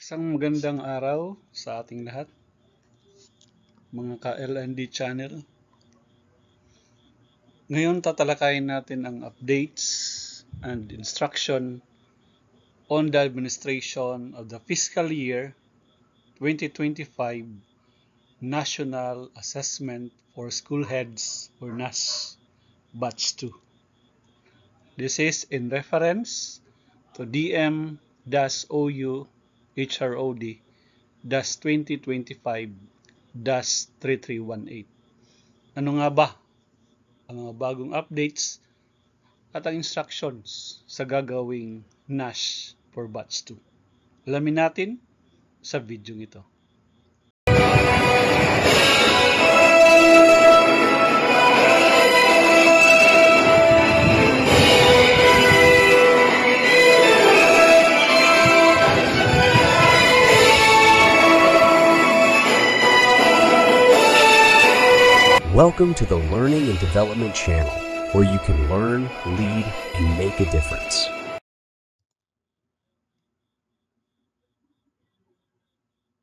Isang magandang araw sa ating lahat, mga ka-LND channel. Ngayon tatalakayin natin ang updates and instruction on the administration of the fiscal year 2025 National Assessment for School Heads or NAS Batch 2. This is in reference to DM-OU HROD-2025-3318. Ano nga ba ang mga bagong updates at ang instructions sa gagawing NASH for Batch 2? Alamin natin sa video ito. Welcome to the Learning and Development Channel, where you can learn, lead, and make a difference.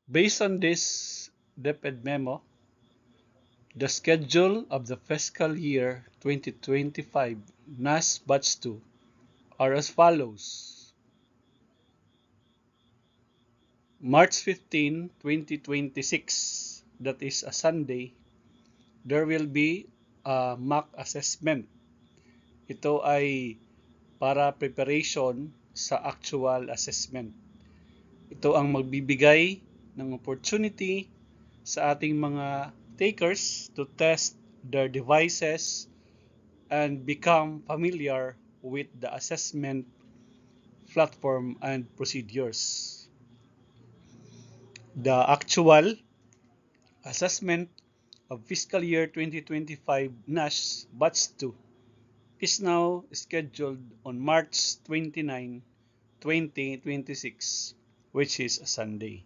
Based on this DepEd memo, the schedule of the fiscal year 2025 NAS Batch 2 are as follows. March 15, 2026, that is a Sunday, there will be a mock assessment. Ito ay para preparation sa actual assessment. Ito ang magbibigay ng opportunity sa ating mga takers to test their devices and become familiar with the assessment platform and procedures. The actual assessment of fiscal year 2025 NASH Batch 2 is now scheduled on March 29, 2026, which is a Sunday.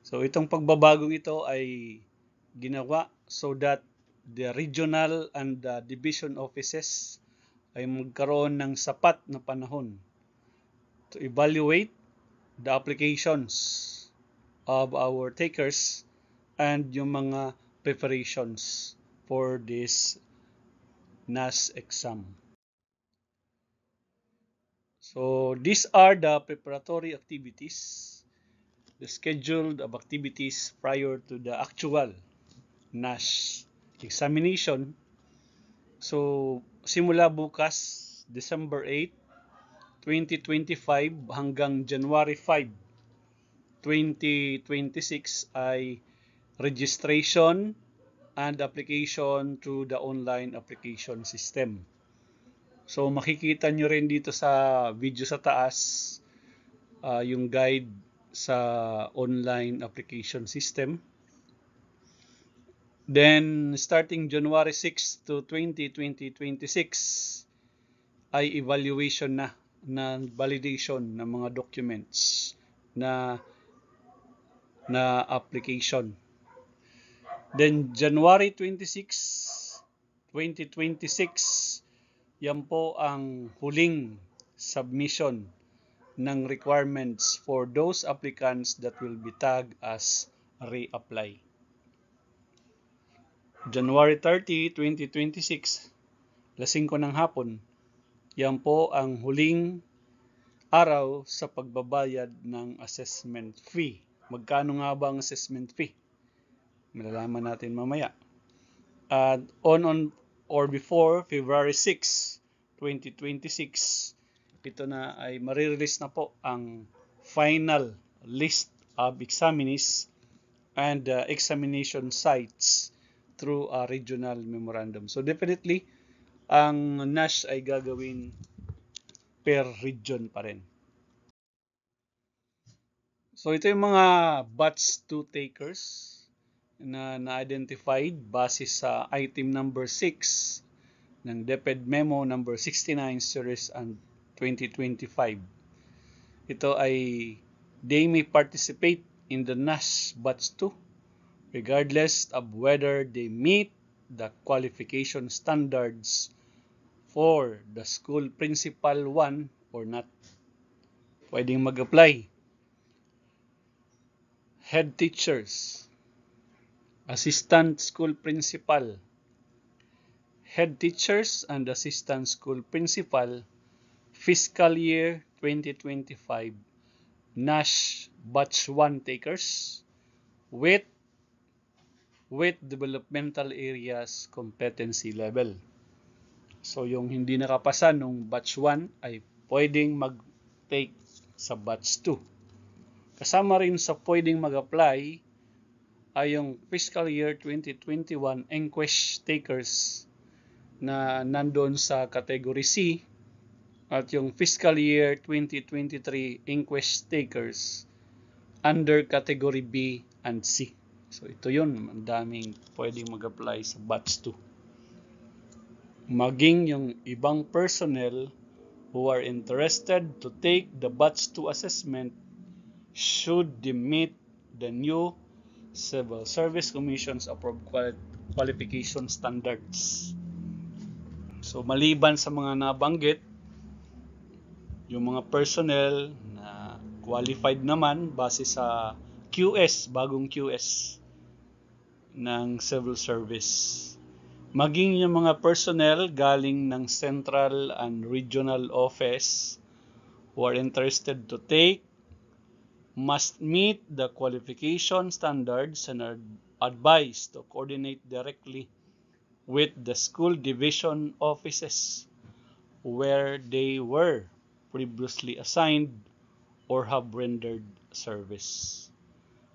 So itong pagbabagong ito ay ginawa so that the regional and the division offices ay magkaroon ng sapat na panahon to evaluate the applications of our takers and yung mga preparations for this NAS exam. So these are the preparatory activities, the scheduled of activities prior to the actual NAS examination. So simula bukas, December 8, 2025 hanggang January 5, 2026 ay registration and application through the online application system. So makikita nyo rin dito sa video sa taas yung guide sa online application system. Then starting January 6 to 2026 ay evaluation na validation ng mga documents na application. Then January 26, 2026, yan po ang huling submission ng requirements for those applicants that will be tagged as reapply. January 30, 2026, 5 ng hapon, yan po ang huling araw sa pagbabayad ng assessment fee. Magkano nga ba ang assessment fee? Malalaman natin mamaya. On or before February 6, 2026, ito na ay marirelease na po ang final list of examinees and examination sites through a regional memorandum. So definitely, ang NASH ay gagawin per region pa rin. So ito yung mga batch 2 takers na na-identified base sa item number 6 ng DepEd Memo number 69 series and 2025. Ito ay they may participate in the NASH Batch 2 regardless of whether they meet the qualification standards for the school principal 1 or not. Pwedeng mag-apply head teachers, assistant school principal, head teachers and assistant school principal, fiscal year 2025, NASH Batch 1 takers with developmental areas competency level. So yung hindi nakapasa nung batch 1 ay pwedeng mag-take sa batch 2. Kasama rin sa pwedeng mag-apply ay yung fiscal year 2021 ENQUESH takers na nandoon sa category C at yung fiscal year 2023 ENQUESH takers under category B and C. So ito yun, ang daming pwedeng mag-apply sa batch 2. Maging yung ibang personnel who are interested to take the batch 2 assessment should they meet the new Civil Service Commission's approved qualification standards. So maliban sa mga nabanggit, yung mga personnel na qualified naman base sa QS, bagong QS ng Civil Service. Maging yung mga personnel galing ng Central and Regional Office who are interested to take must meet the qualification standards and are advised to coordinate directly with the school division offices where they were previously assigned or have rendered service.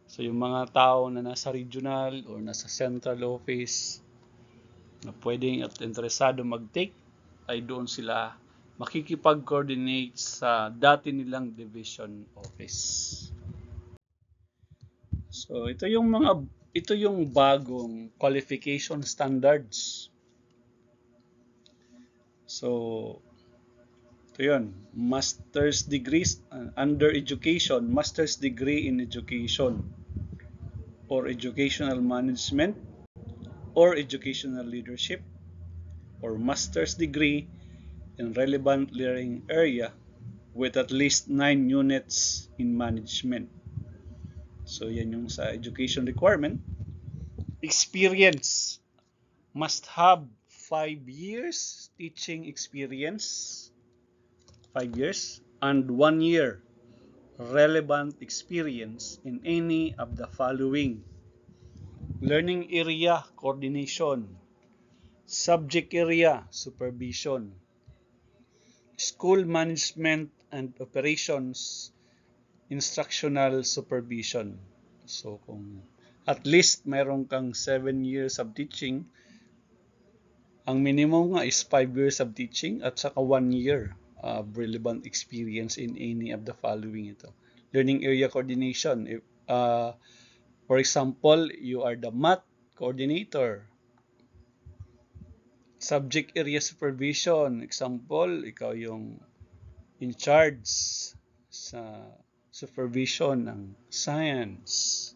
So yung mga tao na nasa regional or nasa central office na pwedeng at interesado mag-take ay doon sila makikipag-coordinate sa dati nilang division office. So ito yung bagong qualification standards. So ito yun, master's degrees under education, master's degree in education or educational management or educational leadership or master's degree in relevant learning area with at least 9 units in management. So yan yung sa education requirement. Experience must have 5 years teaching experience, 5 years, and 1 year relevant experience in any of the following: learning area coordination, subject area supervision, school management and operations instructional supervision. So kung at least mayroon kang 7 years of teaching, ang minimum nga is 5 years of teaching at saka 1 year of relevant experience in any of the following ito. Learning area coordination, for example, you are the math coordinator. Subject area supervision, example, ikaw yung in charge sa supervision ng science.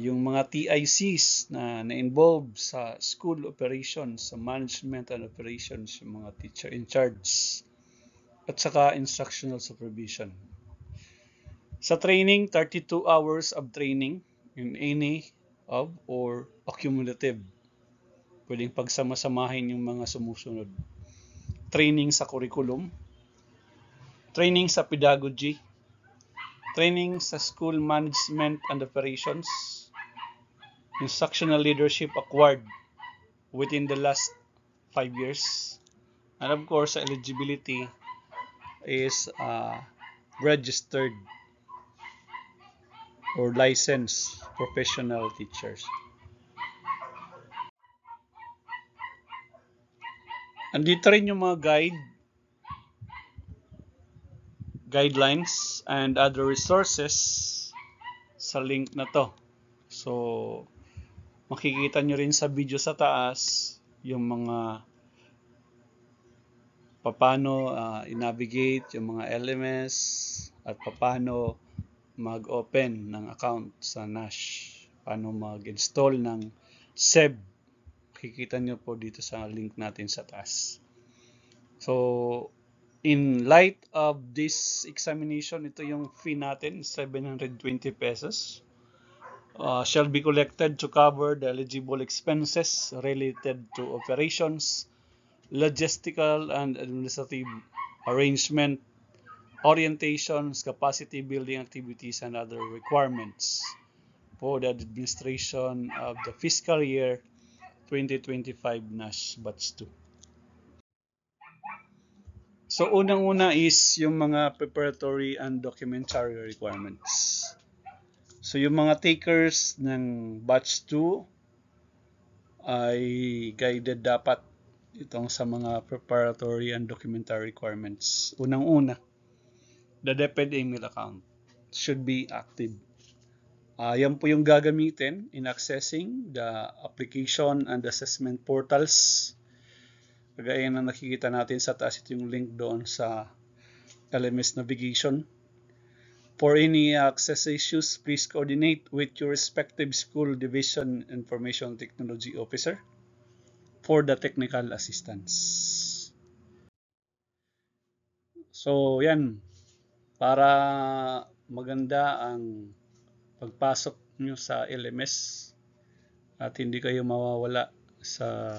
Yung mga TICs na involved sa school operations, sa management and operations, yung mga teacher in charge, at saka instructional supervision. Sa training, 32 hours of training in any of or accumulative. Pwedeng pagsama-samahin yung mga sumusunod. Training sa curriculum, training sa pedagogy, training sa school management and operations, instructional leadership acquired within the last 5 years, and of course, eligibility is registered or licensed professional teachers. Andito rin yung mga guidelines and other resources sa link na to. So makikita nyo rin sa video sa taas yung mga paano i-navigate yung mga LMS at paano mag-open ng account sa NASH, paano mag-install ng SEB. Makikita nyo po dito sa link natin sa taas. So In light of this examination, ito yung fee natin, 720 pesos. Shall be collected to cover the eligible expenses related to operations, logistical and administrative arrangement, orientations, capacity building activities, and other requirements for the administration of the fiscal year 2025 NASH Batch 2. So unang-una is yung mga preparatory and documentary requirements. So yung mga takers ng Batch 2 ay guided dapat itong sa mga preparatory and documentary requirements. Unang-una, the DepEd email account should be active. Yan po yung gagamitin in accessing the application and assessment portals. Kagaya na nakikita natin sa taas, ito yung link doon sa LMS navigation. For any access issues, please coordinate with your respective school division information technology officer for the technical assistance. So yan, para maganda ang pagpasok nyo sa LMS at hindi kayo mawawala sa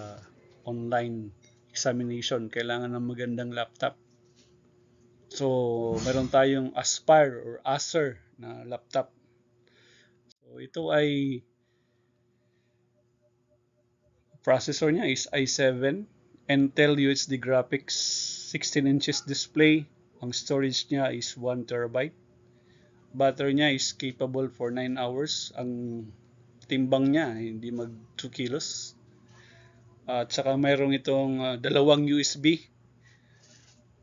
online examination, kailangan ng magandang laptop. So meron tayong Aspire or Acer na laptop. So ito ay processor niya is i7, Intel UHD graphics, 16 inches display, ang storage niya is 1 terabyte. Battery niya is capable for 9 hours. Ang timbang niya hindi mag 2 kilos. At saka mayroong itong dalawang USB,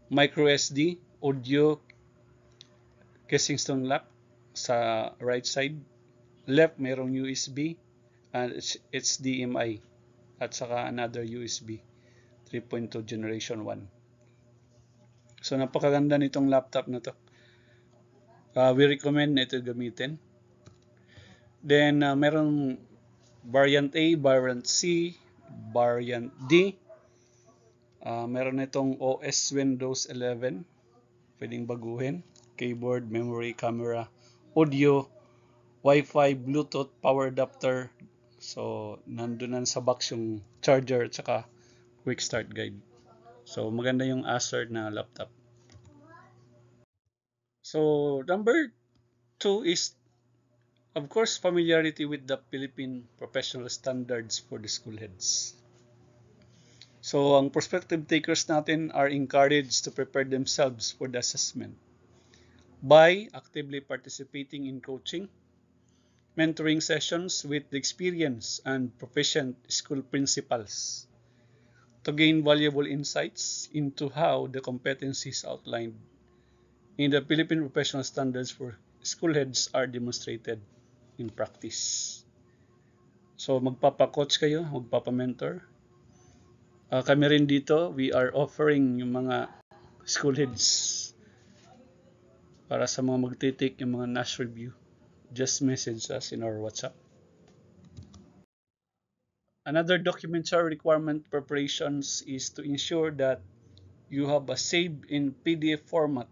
micro SD, audio casing stone lock sa right side. Left mayroong USB and HDMI at saka another USB 3.2 generation 1. So napakaganda nitong laptop na to. We recommend na ito gamitin. Then meron variant A, variant C, variant D. Meron itong OS Windows 11. Pwedeng baguhin. Keyboard, memory, camera, audio, Wi-Fi, Bluetooth, power adapter. So nandoon sa box yung charger at saka quick start guide. So maganda yung Acer na laptop. So number 2 is of course familiarity with the Philippine professional standards for the school heads. So ang prospective takers natin are encouraged to prepare themselves for the assessment by actively participating in coaching, mentoring sessions with the experienced and proficient school principals to gain valuable insights into how the competencies outlined in the Philippine Professional Standards for School Heads are demonstrated in practice. So magpapa-coach kayo, magpapa-mentor. Kami rin dito, we are offering yung mga school heads para sa mga magtitake yung mga NASH review. Just message us in our WhatsApp. Another documentary requirement preparations is to ensure that you have a saved in PDF format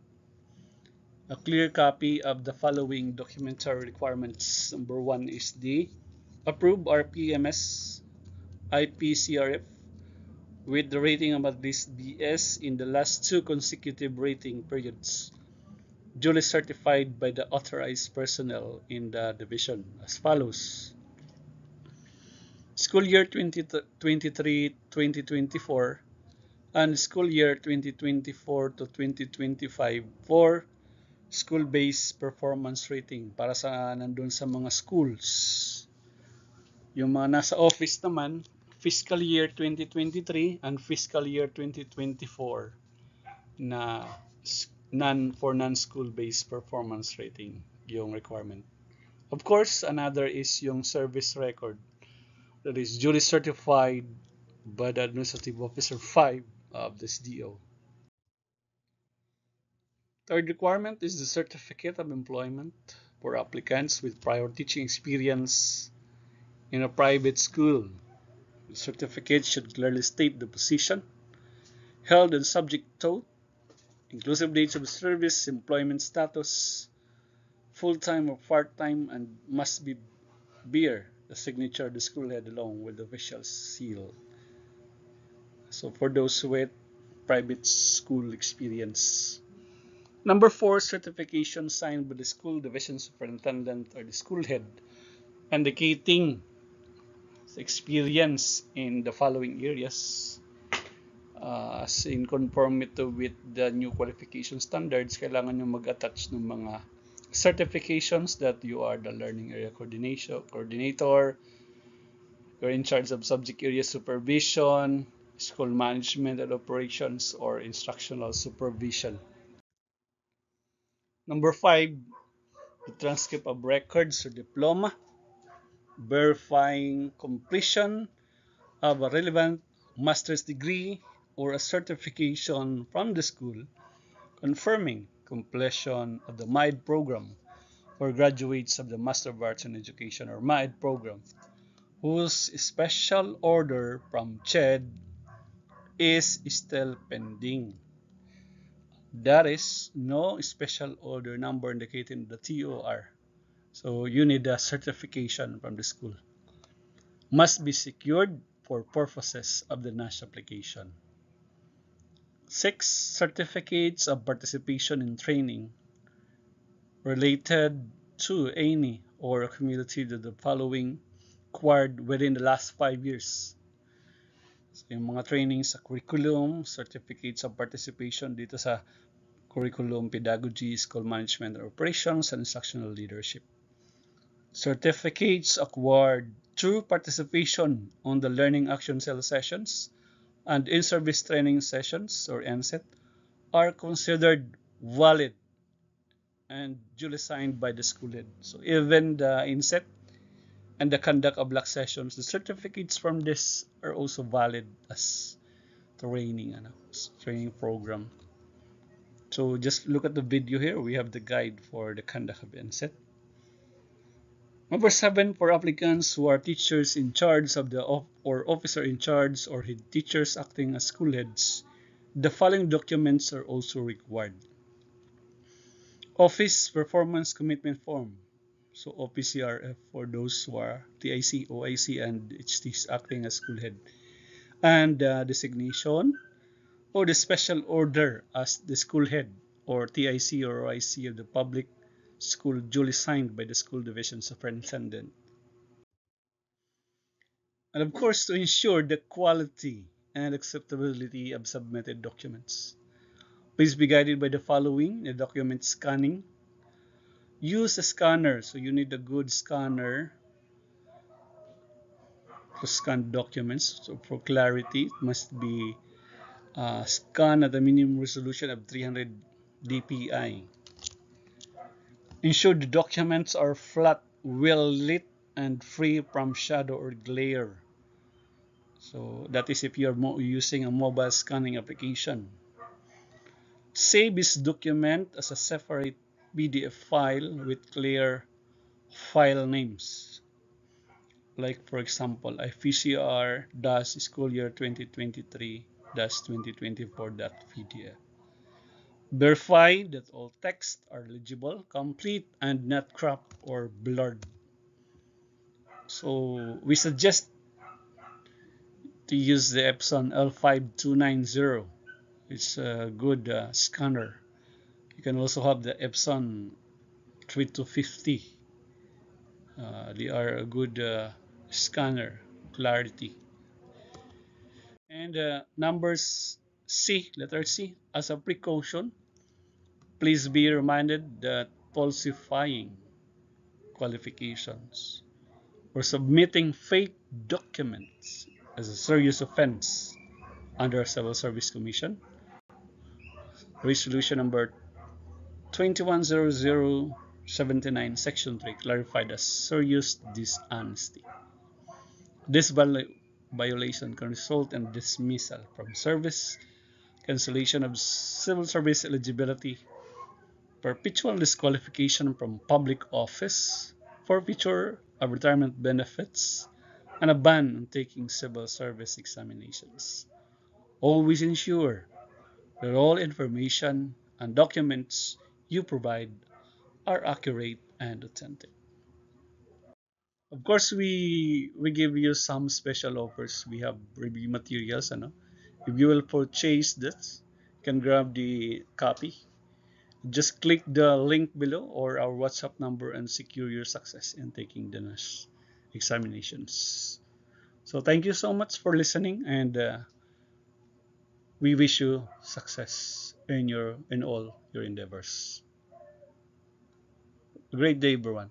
a clear copy of the following documentary requirements. Number 1 is the approved RPMS IPCRF with the rating of at least BS in the last 2 consecutive rating periods, duly certified by the authorized personnel in the division as follows. School year 2023-2024 and school year 2024 to 2025 for school-based performance rating para sa nandun sa mga schools. Yung mga nasa office naman, fiscal year 2023 and fiscal year 2024 na non-school based performance rating yung requirement. Of course, another is yung service record that is duly certified by the Administrative Officer 5 of this DO. Third requirement is the certificate of employment for applicants with prior teaching experience in a private school. The certificate should clearly state the position held and subject to inclusive dates of service, employment status, full-time or part-time, and must bear the signature of the school head along with the official seal. So for those with private school experience. Number 4, certification signed by the school division superintendent or the school head indicating experience in the following areas. As in conformity with the new qualification standards, kailangan nyo mag-attach ng mga certifications that you are the learning area coordinator, you're in charge of subject area supervision, school management and operations, or instructional supervision. Number 5, the transcript of records or diploma, verifying completion of a relevant master's degree or a certification from the school confirming completion of the MIDE program for graduates of the Master of Arts in Education or MIDE program whose special order from CHED is still pending. There is no special order number indicated in the TOR. So you need a certification from the school. Must be secured for purposes of the NASH application. 6, certificates of participation in training related to any or cumulative of the following acquired within the last 5 years. So, yung mga trainings sa curriculum, certificates of participation dito sa curriculum, pedagogy, school management and operations, and instructional leadership. Certificates acquired through participation on the Learning Action Cell sessions and in-service training sessions or NSET are considered valid and duly signed by the school head. So even the INSET and the conduct of block sessions, the certificates from this are also valid as training program. So just look at the video here. We have the guide for the conduct of INSET. Number 7, for applicants who are teachers in charge of the or officer in charge or head teachers acting as school heads, the following documents are also required. Office Performance Commitment Form, so OPCRF for those who are TIC, OIC, and HTs acting as school head, and designation or the special order as the school head or TIC or OIC of the public school duly signed by the school division superintendent. And of course, to ensure the quality and acceptability of submitted documents, please be guided by the following: the document scanning. Use a scanner, so you need a good scanner to scan documents. So for clarity, it must be scanned at a minimum resolution of 300 dpi. Ensure the documents are flat, well lit, and free from shadow or glare. So that is if you're using a mobile scanning application. Save this document as a separate PDF file with clear file names. Like for example, IFCR-school year 2023-2024.pdf. Verify that all texts are legible, complete, and not cropped or blurred. So we suggest to use the Epson L5290. It's a good scanner. You can also have the Epson 3250. They are a good scanner, clarity. And numbers C, letter C, as a precaution, please be reminded that falsifying qualifications or submitting fake documents as a serious offense under Civil Service Commission Resolution number 210079 Section 3 clarified as serious dishonesty. This violation can result in dismissal from service, cancellation of civil service eligibility, perpetual disqualification from public office, forfeiture of retirement benefits, and a ban on taking civil service examinations. Always ensure that all information and documents you provide are accurate and authentic. Of course, we give you some special offers. We have review materials. Ano? If you will purchase this, you can grab the copy. Just click the link below or our WhatsApp number and secure your success in taking the NASH examinations. So thank you so much for listening, and we wish you success in all your endeavors. A great day, everyone.